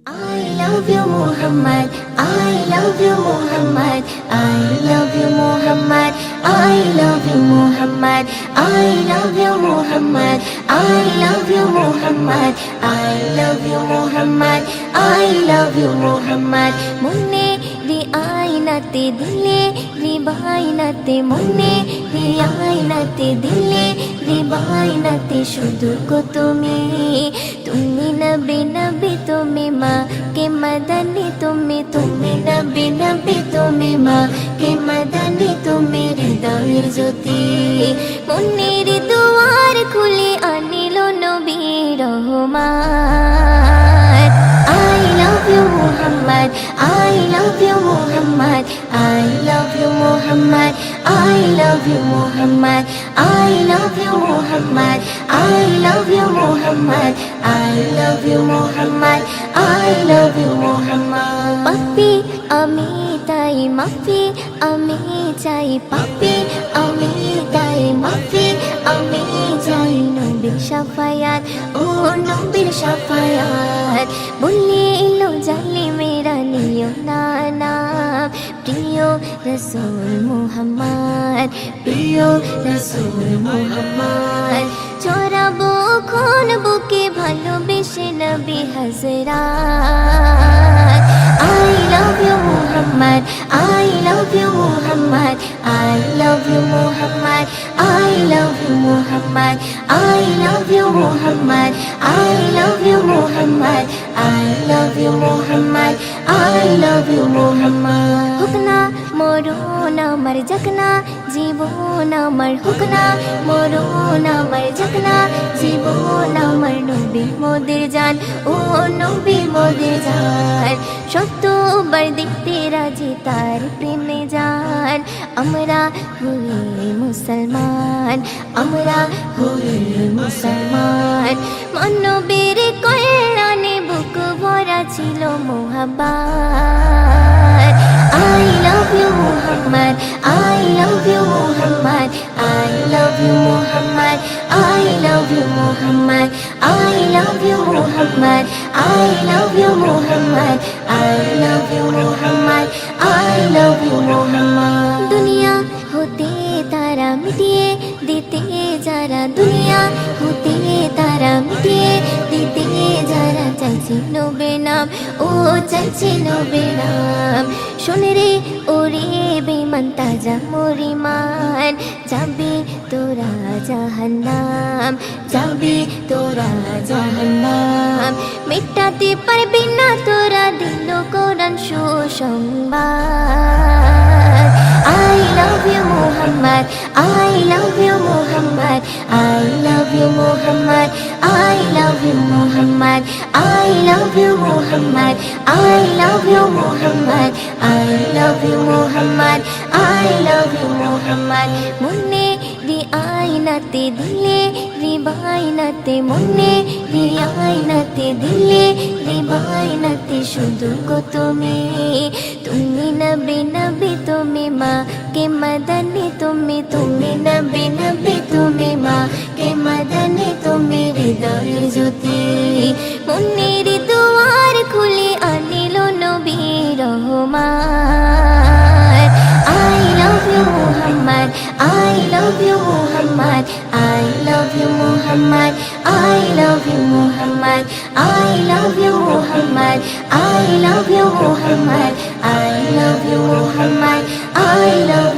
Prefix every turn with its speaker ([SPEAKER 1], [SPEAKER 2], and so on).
[SPEAKER 1] I love you Muhammad, I love you Muhammad, I love you Muhammad, I love you Muhammad, I love you Muhammad, I love you Muhammad, I love you Muhammad, I love you Muhammad. Munne ri aynate dile ri bainate munne ri aynate dile ri bainate shudhu ko tumi nabi nabi tumi ma ke madani tumi nabi nabi tumi ma ke madani tumi hridayir jyoti munir duar khule anilo nabi rahmat. I love you Muhammad, I love you Muhammad, I love you Muhammad, I love you Muhammad, I love you Muhammad, I love you Muhammad, I love you Muhammad, I love you Muhammad. Papi ami tai mafi ami chai papi ami tai mafi ami chai nobir shafayat oh nobir shafayat boli ilo jali mera niyo nana priyo Rasul Muhammad priyo Rasul Muhammad chorabo khon buke bhalobeshe nabi hazrat. I love you Muhammad, I love you Muhammad, I love you Muhammad, I love you Muhammad, I love you Muhammad, I love you Muhammad, I love you Muhammad, I love you Muhammad. Hukna morona mar jakna জীবন আমার হুকনা মরণ আমার জাগনা জীবন আমার নবী মোদের জান ও নবী মোদের জান শতবার দেখতে রাজি তার প্রেমে জান আমরা হই মুসলমান আমরা হই মুসলমান মানবীর কল্যাণে বুক ভরা ছিল মোহাব্বত. I love you Muhammad, I love you Muhammad, I love you Muhammad, I love you Muhammad, I love you Muhammad, I love you Muhammad, I love you Muhammad, I love you Muhammad. दुनिया होते तारा मिटिए देते जरा दुनिया होते तारा मिटिए देते जरा চাইছি নবে নাম ও চাইছি নবে নাম শোনে রে ওরে বেমান তাজা মরিমান যাবি তোরা জাহান্নাম যাবি তোরা জাহান্নাম মেটাতে পারবি না তোরা দিল কোরআন সুসংবাদ. I love you Muhammad, I love you Muhammad, I love you Muhammad, I love you Muhammad, I love you Muhammad, I love you Muhammad, I love you Muhammad, I love you Muhammad. Munne ri aynate dile ri bainate munne ri aynate dile ri bainate shudhu ko tumi nabi nabi tumi ma ke madani tumi nabi nabi tumi ma ke madani tumi hridayir jyoti munir duar khule anilo nabi rahmat. I love you Muhammad, I love you Muhammad, I love you Muhammad, I love you Muhammad, I love you Muhammad, I love you Muhammad, I love you Muhammad, I love